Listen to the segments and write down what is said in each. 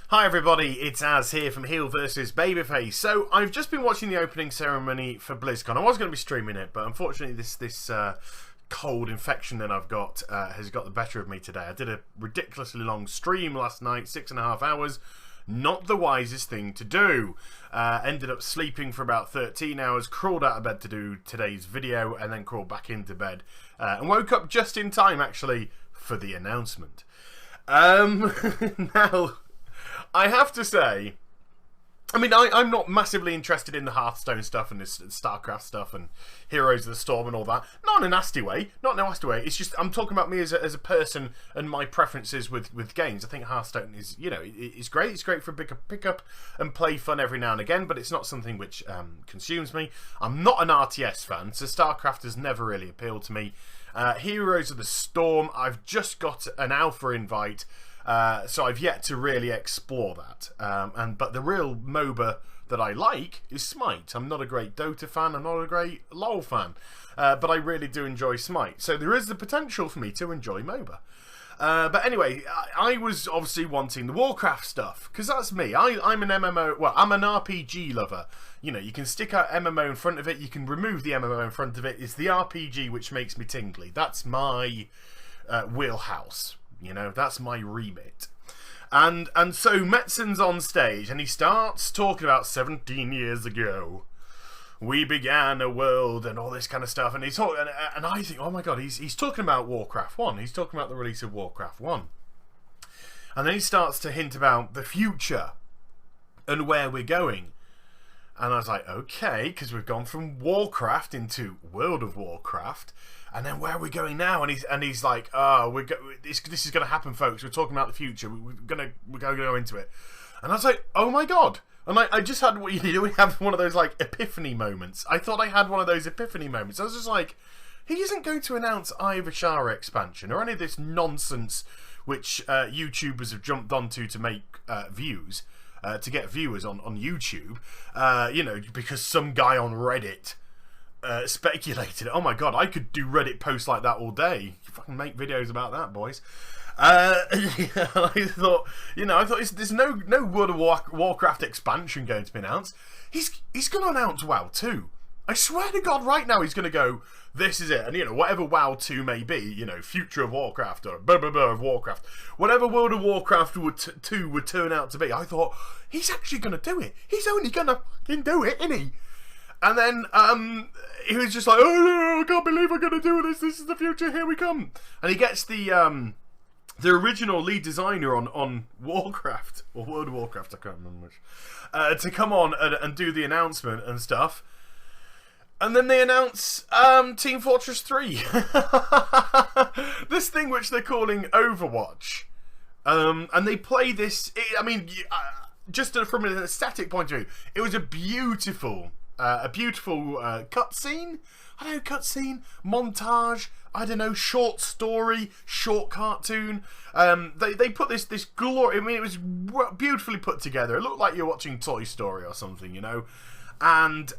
Hi everybody, it's Az here from HeelvsBabyface. So I've just been watching the opening ceremony for BlizzCon. I was going to be streaming it, but unfortunately this cold infection that I've got has got the better of me today. I did a ridiculously long stream last night, 6.5 hours. Not the wisest thing to do. Ended up sleeping for about 13 hours, crawled out of bed to do today's video, and then crawled back into bed. And woke up just in time, actually, for the announcement. Now, I have to say, I mean, I'm not massively interested in the Hearthstone stuff and this StarCraft stuff and Heroes of the Storm and all that. Not in a nasty way. Not in a nasty way. It's just, I'm talking about me as a person and my preferences with games. I think Hearthstone is, you know, it's great. It's great for a pick up and play fun every now and again, but it's not something which consumes me. I'm not an RTS fan, so StarCraft has never really appealed to me. Heroes of the Storm, I've just got an alpha invite. So I've yet to really explore that. But the real MOBA that I like is Smite. I'm not a great Dota fan, I'm not a great LoL fan, but I really do enjoy Smite. So there is the potential for me to enjoy MOBA. But anyway, I was obviously wanting the Warcraft stuff, because that's me. I'm an MMO, well, I'm an RPG lover. You know, you can stick out MMO in front of it, you can remove the MMO in front of it. It's the RPG which makes me tingly. That's my wheelhouse. You know, that's my remit. And so Metzen's on stage and he starts talking about 17 years ago we began a world and all this kind of stuff, and he's talking, and I think, oh my god, he's talking about Warcraft 1. He's talking about the release of Warcraft 1. And then he starts to hint about the future and where we're going. And I was like, okay, because we've gone from Warcraft into World of Warcraft, and then where are we going now? And he's like, oh, this is going to happen, folks. We're talking about the future. We're going to go into it. And I was like, oh my god. And I just had what you do. We have one of those like epiphany moments. I thought I had one of those epiphany moments. I was just like, he isn't going to announce Eye of Ashara expansion or any of this nonsense which YouTubers have jumped onto to make views. To get viewers on YouTube, you know, because some guy on Reddit speculated. Oh my god, I could do Reddit posts like that all day. You fucking make videos about that, boys. I thought, you know, there's no World of Warcraft expansion going to be announced. He's going to announce WoW 2. I swear to God, right now he's going to go, this is it, and you know, whatever WoW 2 may be, you know, Future of Warcraft or blah blah blah of Warcraft, whatever World of Warcraft 2 would turn out to be, I thought, he's actually going to do it. He's only going to fucking do it, isn't he? And then he was just like, oh no, I can't believe I'm going to do this. This is the future. Here we come. And he gets the original lead designer on Warcraft or World of Warcraft, I can't remember which, to come on and do the announcement and stuff. And then they announce Team Fortress 3. This thing which they're calling Overwatch. And they play this, I mean, just from an aesthetic point of view, it was a beautiful cutscene. I don't know, cutscene, montage, I don't know, short story, short cartoon. They put this glory, I mean, it was beautifully put together. It looked like you're watching Toy Story or something, you know. And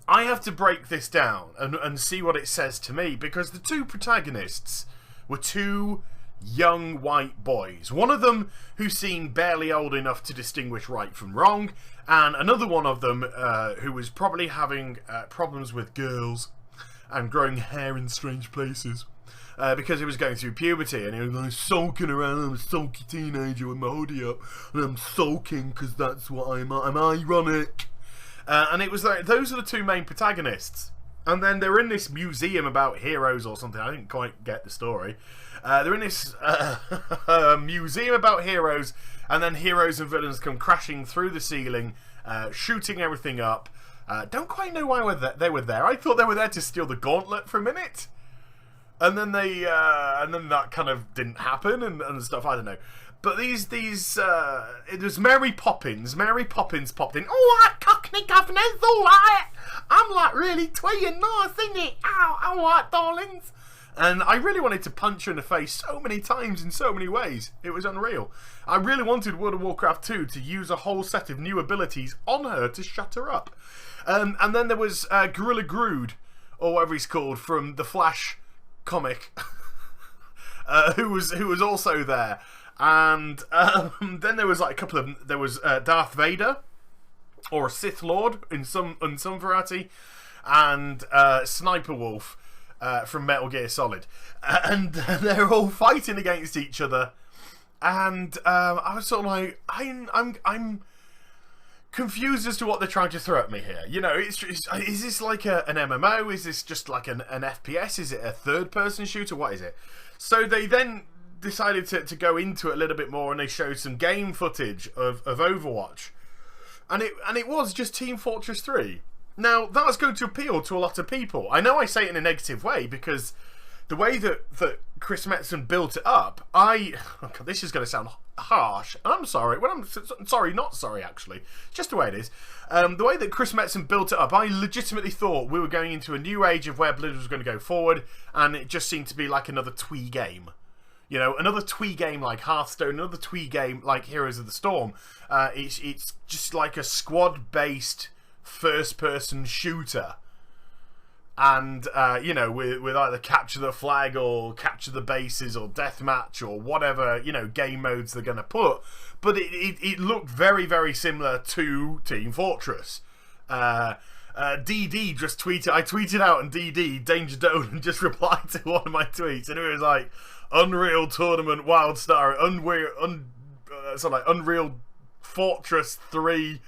I have to break this down and see what it says to me, because the two protagonists were two young white boys. One of them who seemed barely old enough to distinguish right from wrong, and another one of them who was probably having problems with girls and growing hair in strange places because he was going through puberty, and he was like sulking around. I'm a sulky teenager with my hoodie up, and I'm sulking because that's what I'm ironic. And it was like, those are the two main protagonists. And then they're in this museum about heroes or something. I didn't quite get the story. They're in this museum about heroes, and then heroes and villains come crashing through the ceiling, shooting everything up. Don't quite know why they were there. I thought they were there to steal the gauntlet for a minute. And then and then that kind of didn't happen and stuff. I don't know. But it was Mary Poppins. Mary Poppins popped in. All right, Cockney governors, all right. I'm like really twee and nice, isn't it? Ow, all right, darlings. And I really wanted to punch her in the face so many times in so many ways. It was unreal. I really wanted World of Warcraft 2 to use a whole set of new abilities on her to shut her up. And then there was Gorilla Grodd, or whatever he's called, from the Flash comic, who was also there. And then there was like a couple of there was Darth Vader, or a Sith Lord in some variety, and Sniper Wolf from Metal Gear Solid, and they're all fighting against each other. And I was sort of like, I'm confused as to what they're trying to throw at me here. You know, is this like an MMO? Is this just like an FPS? Is it a third-person shooter? What is it? So they then decided to go into it a little bit more, and they showed some game footage of Overwatch, and it was just Team Fortress 3. Now, that's going to appeal to a lot of people. I know I say it in a negative way, because the way that Chris Metzen built it up, this is going to sound harsh, and I'm sorry. Well, I'm sorry, not sorry, actually. It's just the way it is. The way that Chris Metzen built it up, I legitimately thought we were going into a new age of where Blizzard was going to go forward, and it just seemed to be like another twee game. You know, another twee game like Hearthstone, another twee game like Heroes of the Storm. It's just like a squad-based first-person shooter. And, you know, with either capture the flag or capture the bases or deathmatch or whatever, you know, game modes they're going to put. But it looked very, very similar to Team Fortress. DD just tweeted, I tweeted out, and DD, Danger Dolan, just replied to one of my tweets, and it was like, Unreal Tournament Wildstar, Unreal Fortress 3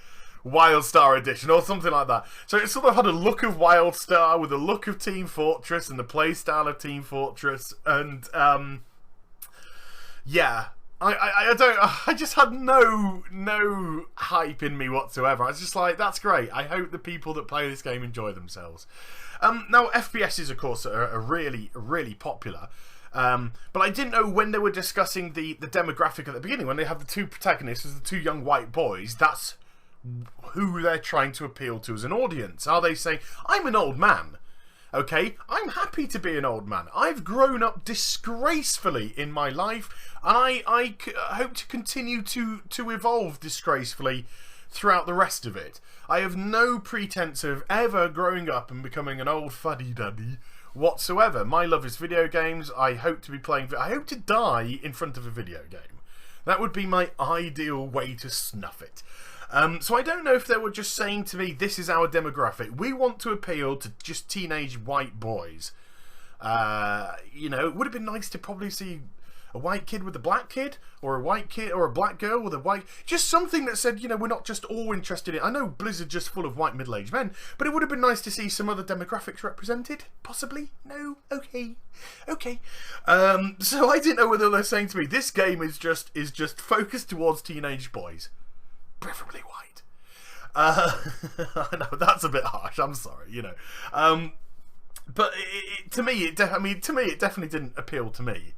Wildstar Edition, or something like that. So it sort of had a look of Wildstar with a look of Team Fortress and the playstyle of Team Fortress, and yeah, I just had no hype in me whatsoever. I was just like, that's great. I hope the people that play this game enjoy themselves. Now, FPSs, of course, are really, really popular. But I didn't know when they were discussing the demographic at the beginning, when they have the two protagonists as the two young white boys, that's who they're trying to appeal to as an audience. Are they saying, I'm an old man, okay, I'm happy to be an old man, I've grown up disgracefully in my life, and I hope to continue to evolve disgracefully throughout the rest of it. I have no pretense of ever growing up and becoming an old fuddy-duddy whatsoever. My love is video games. I hope to be playing. I hope to die in front of a video game. That would be my ideal way to snuff it. So I don't know if they were just saying to me, this is our demographic. We want to appeal to just teenage white boys. You know, it would have been nice to probably see a white kid with a black kid, or a white kid or a black girl with a white... Just something that said, you know, we're not just all interested in... I know Blizzard's just full of white middle-aged men, but it would have been nice to see some other demographics represented. Possibly? No? Okay. Okay. So I didn't know whether they're saying to me, this game is just focused towards teenage boys. Preferably white. I know, that's a bit harsh. I'm sorry, you know. But to me, it definitely didn't appeal to me.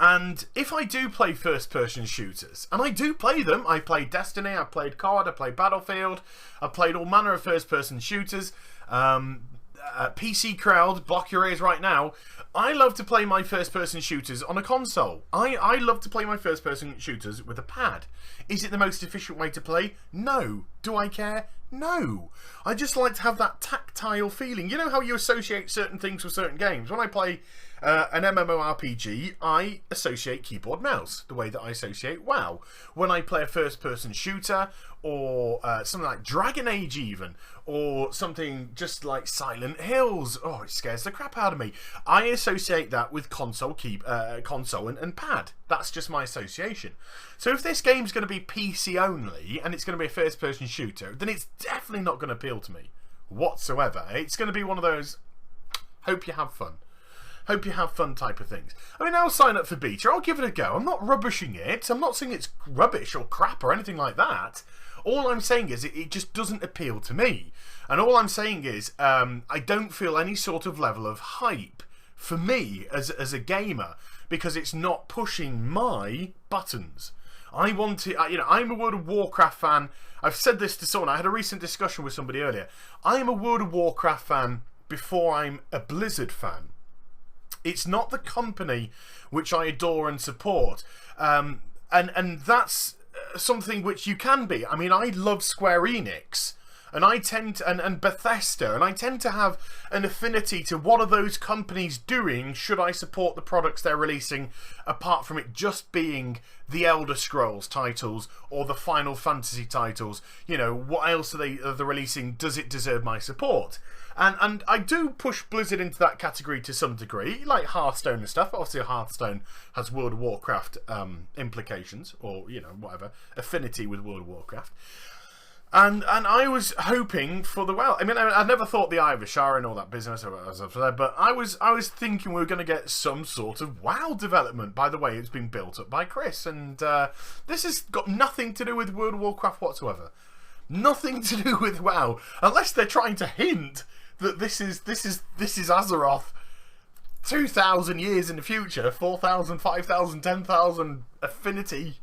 And if I do play first-person shooters, and I do play them, I played Destiny, I played COD, I played Battlefield, I played all manner of first-person shooters, PC crowd, block your ears right now. I love to play my first-person shooters on a console. I love to play my first-person shooters with a pad. Is it the most efficient way to play? No. Do I care? No. I just like to have that tactile feeling. You know how you associate certain things with certain games? When I play an MMORPG, I associate keyboard mouse, the way that I associate WoW. When I play a first-person shooter, or something like Dragon Age even, or something just like Silent Hills, oh, it scares the crap out of me. I associate that with console and pad. That's just my association. So if this game's going to be PC only, and it's going to be a first-person shooter, then it's definitely not going to appeal to me whatsoever. It's going to be one of those, hope you have fun. Hope you have fun type of things. I mean, I'll sign up for beta. I'll give it a go. I'm not rubbishing it. I'm not saying it's rubbish or crap or anything like that. All I'm saying is it just doesn't appeal to me. And all I'm saying is I don't feel any sort of level of hype for me as a gamer, because it's not pushing my buttons. I want to, you know, I'm a World of Warcraft fan. I've said this to someone. I had a recent discussion with somebody earlier. I'm a World of Warcraft fan before I'm a Blizzard fan. It's not the company which I adore and support. And that's something which you can be. I mean, I love Square Enix. And I tend to, and Bethesda, and I tend to have an affinity to what are those companies doing should I support the products they're releasing, apart from it just being the Elder Scrolls titles or the Final Fantasy titles. You know, what else are they releasing? Does it deserve my support? And I do push Blizzard into that category to some degree, like Hearthstone and stuff. Obviously, Hearthstone has World of Warcraft implications, or, you know, whatever, affinity with World of Warcraft. And I was hoping for the I mean, I never thought the Irish and all that business, but I was thinking we were going to get some sort of WoW development. By the way, it's been built up by Chris, and this has got nothing to do with World of Warcraft whatsoever. Nothing to do with WoW, unless they're trying to hint that this is Azeroth 2,000 years in the future, 4,000, 5,000, 10,000 affinity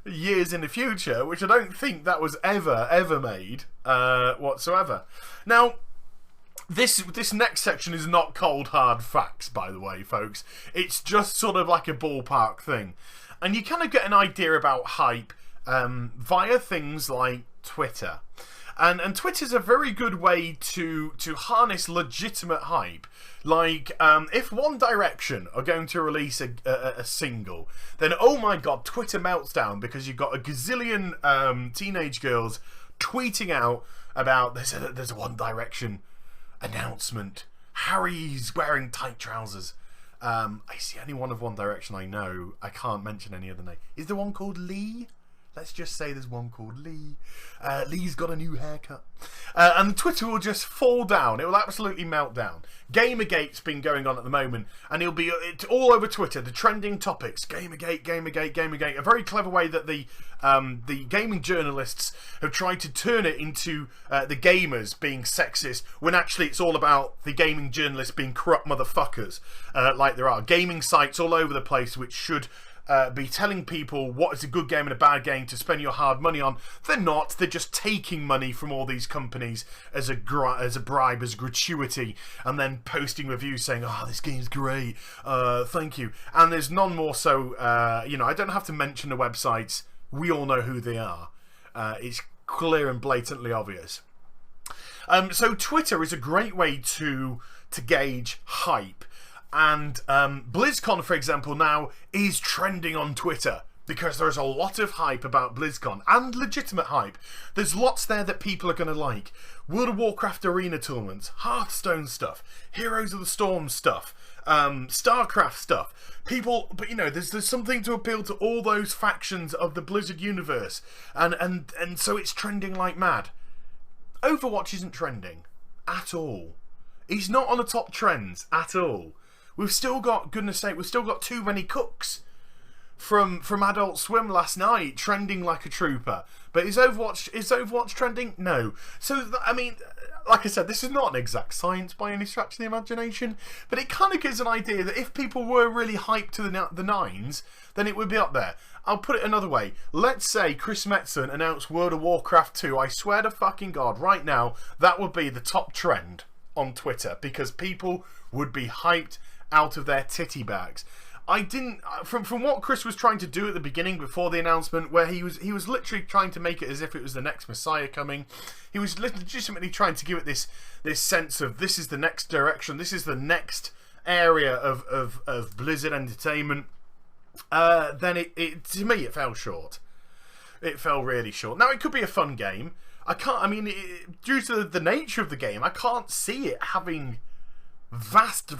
years in the future, which I don't think that was ever made whatsoever. Now, this next section is not cold hard facts, by the way, folks. It's just sort of like a ballpark thing, and you kind of get an idea about hype via things like Twitter. And Twitter's a very good way to harness legitimate hype. Like, if One Direction are going to release a single, then, oh my god, Twitter melts down because you've got a gazillion teenage girls tweeting out about there's a One Direction announcement. Harry's wearing tight trousers. I see any one of One Direction I know. I can't mention any other name. Is there one called Lee? Let's just say there's one called Lee. Lee's got a new haircut. And Twitter will just fall down. It will absolutely melt down. Gamergate's been going on at the moment, and it'll be all over Twitter. The trending topics. Gamergate, Gamergate, Gamergate. A very clever way that the gaming journalists have tried to turn it into the gamers being sexist, when actually it's all about the gaming journalists being corrupt motherfuckers. Like there are gaming sites all over the place which should be telling people what is a good game and a bad game to spend your hard money on. They're not. They're just taking money from all these companies as a bribe, as gratuity, and then posting reviews saying, "Oh, this game's great. Thank you." And there's none more so. You know, I don't have to mention the websites. We all know who they are. It's clear and blatantly obvious. So Twitter is a great way to gauge hype. And BlizzCon, for example, now is trending on Twitter because there's a lot of hype about BlizzCon, and legitimate hype. There's lots there that people are going to like. World of Warcraft arena tournaments, Hearthstone stuff, Heroes of the Storm stuff, StarCraft stuff. People, but you know, there's something to appeal to all those factions of the Blizzard universe, and so it's trending like mad. Overwatch isn't trending at all. It's not on the top trends at all. We've still got, goodness sake, we've still got Too Many Cooks from Adult Swim last night trending like a trooper. But is Overwatch trending? No. So, I mean, like I said, this is not an exact science by any stretch of the imagination, but it kind of gives an idea that if people were really hyped to the nines, then it would be up there. I'll put it another way. Let's say Chris Metzen announced World of Warcraft 2. I swear to fucking God, right now, that would be the top trend on Twitter, because people would be hyped out of their titty bags. I didn't, from what Chris was trying to do at the beginning before the announcement, where he was literally trying to make it as if it was the next Messiah coming. He was legitimately trying to give it this sense of, this is the next direction, this is the next area of Blizzard Entertainment. Then it to me it fell short. It fell really short. Now, it could be a fun game. Due to the nature of the game, I can't see it having vast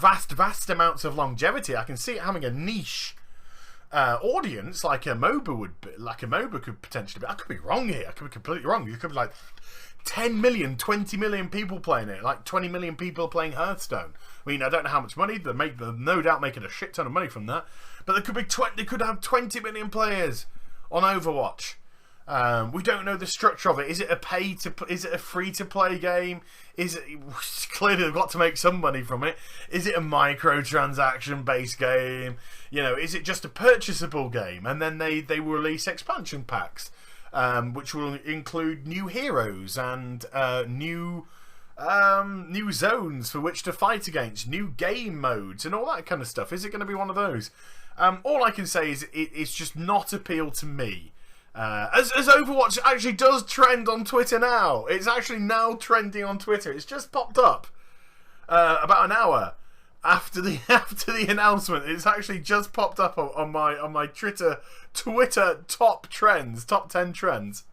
amounts of longevity. I can see it having a niche audience like a MOBA would be, like a MOBA could potentially be. I could be wrong here. I could be completely wrong. It could be like 10 million, 20 million people playing it, like 20 million people playing Hearthstone. I mean, I don't know how much money they're no doubt making a shit ton of money from that, but there could be they could have 20 million players on Overwatch. We don't know the structure of it. Is it a free to play game? Clearly they've got to make some money from it. Is it a microtransaction based game? You know, is it just a purchasable game? And then they will release expansion packs, which will include new heroes and new zones for which to fight against, new game modes and all that kind of stuff. Is it going to be one of those? All I can say is it's just not appealed to me. As Overwatch actually does trend on Twitter now. It's actually now trending on Twitter. It's just popped up about an hour after the announcement. It's actually just popped up on my Twitter top 10 trends.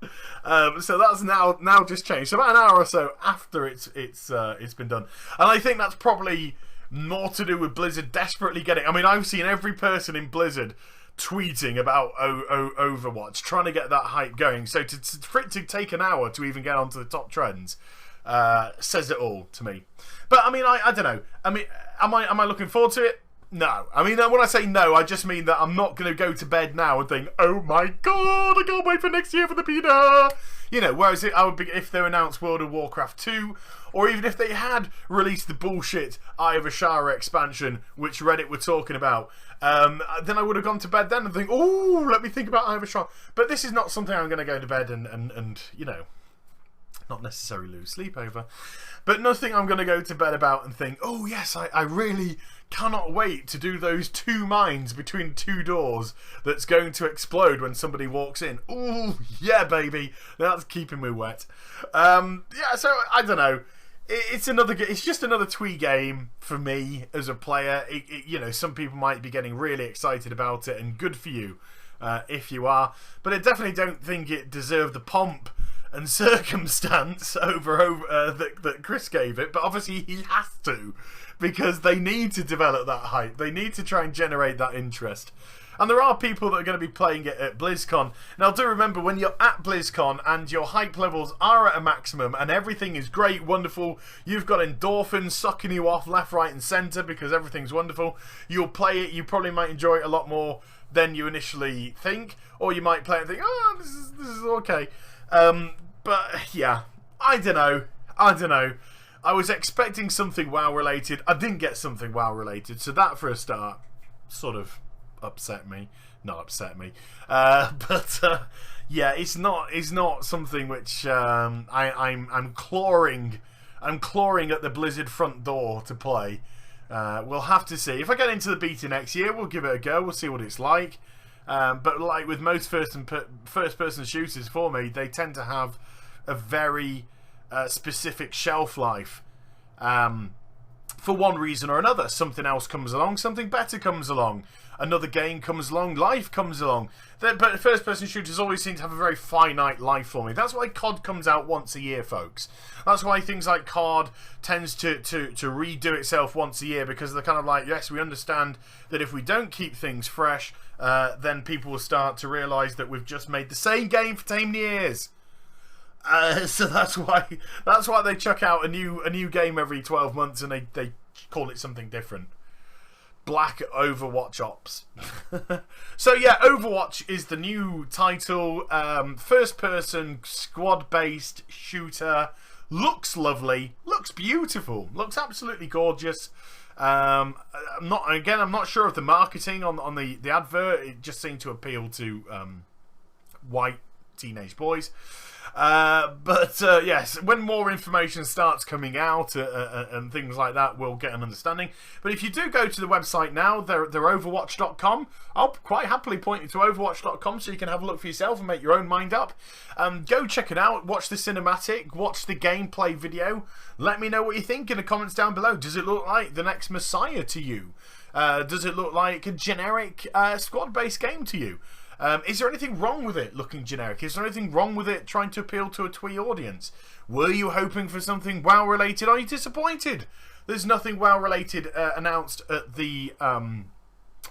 So that's now just changed. So about an hour or so after it's been done, and I think that's probably more to do with Blizzard desperately getting. I mean, I've seen every person in Blizzard tweeting about Overwatch, trying to get that hype going. So for it to take an hour to even get onto the top trends says it all to me. But I mean, I don't know. I mean, am I looking forward to it? No. I mean, when I say no, I just mean that I'm not going to go to bed now and think, oh my god, I can't wait for next year for the beta. You know, whereas I would be if they announced World of Warcraft 2, or even if they had released the bullshit Eye of Ashara expansion, which Reddit were talking about, then I would have gone to bed then and think, oh, let me think about Eye of Ashara. But this is not something I'm going to go to bed and you know, not necessarily lose sleep over, but nothing I'm going to go to bed about and think, oh yes, I really cannot wait to do those 2 mines between 2 doors that's going to explode when somebody walks in. Ooh, yeah, baby, that's keeping me wet. Yeah, so I don't know. It's just another twee game for me as a player. You know, some people might be getting really excited about it, and good for you if you are. But I definitely don't think it deserved the pomp and circumstance that Chris gave it. But obviously he has to, because they need to develop that hype. They need to try and generate that interest. And there are people that are going to be playing it at BlizzCon. Now, do remember, when you're at BlizzCon and your hype levels are at a maximum and everything is great, wonderful, you've got endorphins sucking you off left, right and centre because everything's wonderful, you'll play it, you probably might enjoy it a lot more than you initially think, or you might play it and think, oh, this is okay. But, yeah, I don't know. I was expecting something WoW-related. I didn't get something WoW-related, so that, for a start, sort of upset me. Not upset me. But yeah, it's not something which I'm clawing at the Blizzard front door to play. We'll have to see. If I get into the beta next year, we'll give it a go. We'll see what it's like. But like with most first-person shooters, for me, they tend to have a very specific shelf life. For one reason or another, something else comes along, something better comes along, another game comes along, life comes along. But first-person shooters always seem to have a very finite life for me. That's why COD comes out once a year, folks. That's why things like COD tends to redo itself once a year, because they're kind of like, yes, we understand that if we don't keep things fresh, then people will start to realise that we've just made the same game for 10 years. So that's why they chuck out a new game every 12 months and they call it something different. Black Overwatch Ops. So yeah, Overwatch is the new title. First person squad based shooter. Looks lovely. Looks beautiful. Looks absolutely gorgeous. I'm not sure of the marketing on the advert. It just seemed to appeal to white teenage boys. But yes, when more information starts coming out and things like that, we'll get an understanding. But if you do go to the website now, they're overwatch.com. I'll quite happily point you to overwatch.com so you can have a look for yourself and make your own mind up. Go check it out, watch the cinematic, watch the gameplay video. Let me know what you think in the comments down below. Does it look like the next Messiah to you? Does it look like a generic squad-based game to you? Is there anything wrong with it looking generic? Is there anything wrong with it trying to appeal to a twee audience? Were you hoping for something WoW related? Are you disappointed? There's nothing WoW related announced at the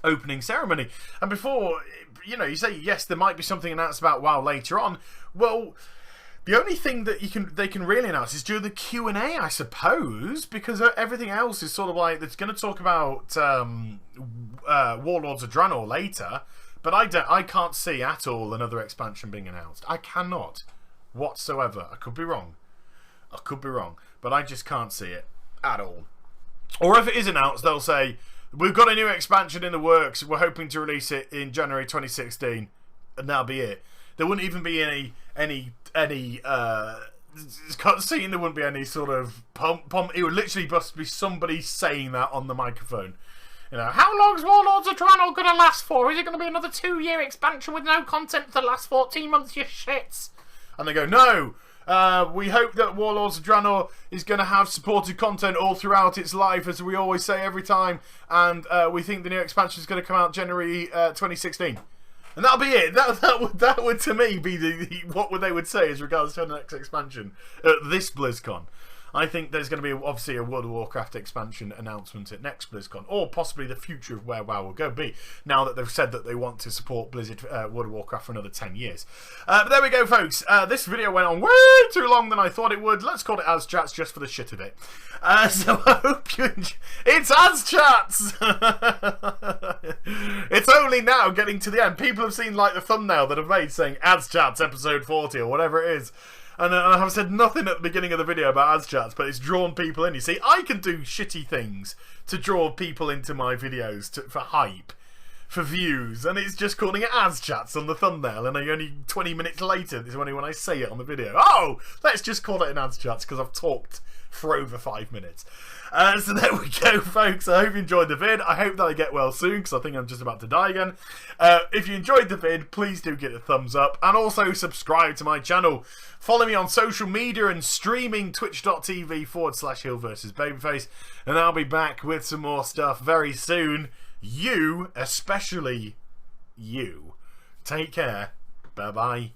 opening ceremony. And before, you say yes, there might be something announced about WoW later on. Well, the only thing that they can really announce is during the Q&A, I suppose, because everything else is sort of like, it's going to talk about Warlords of Draenor later. But I can't see at all another expansion being announced. I cannot whatsoever. I could be wrong. But I just can't see it at all. Or if it is announced, they'll say, we've got a new expansion in the works. We're hoping to release it in January 2016. And that'll be it. There wouldn't even be any cutscene. There wouldn't be any sort of pump. It would literally just be somebody saying that on the microphone. You know, how long's Warlords of Draenor going to last for? Is it going to be another 2-year expansion with no content for the last 14 months, you shits? And they go, no, we hope that Warlords of Draenor is going to have supported content all throughout its life, as we always say every time, and we think the new expansion is going to come out January 2016. And that'll be it. That would to me be what they would say as regards to the next expansion at this BlizzCon. I think there's going to be obviously a World of Warcraft expansion announcement at next BlizzCon, or possibly the future of where WoW will go be, now that they've said that they want to support Blizzard World of Warcraft for another 10 years. But there we go, folks. This video went on way too long than I thought it would. Let's call it AzChats just for the shit of it. So I hope you enjoy. It's AzChats! It's only now getting to the end. People have seen like the thumbnail that I've made saying AzChats episode 40 or whatever it is. And I have said nothing at the beginning of the video about AzChats, but it's drawn people in. You see, I can do shitty things to draw people into my videos for hype, for views, and it's just calling it AzChats on the thumbnail, and only 20 minutes later is only when I say it on the video. Oh, let's just call it an AzChats because I've talked for over 5 minutes. So there we go, folks. I hope you enjoyed the vid. I hope that I get well soon, because I think I'm just about to die again. If you enjoyed the vid, please do give it a thumbs up, and also subscribe to my channel. Follow me on social media and streaming, twitch.tv/HeelvsBabyface, and I'll be back with some more stuff very soon. You, especially you. Take care. Bye-bye.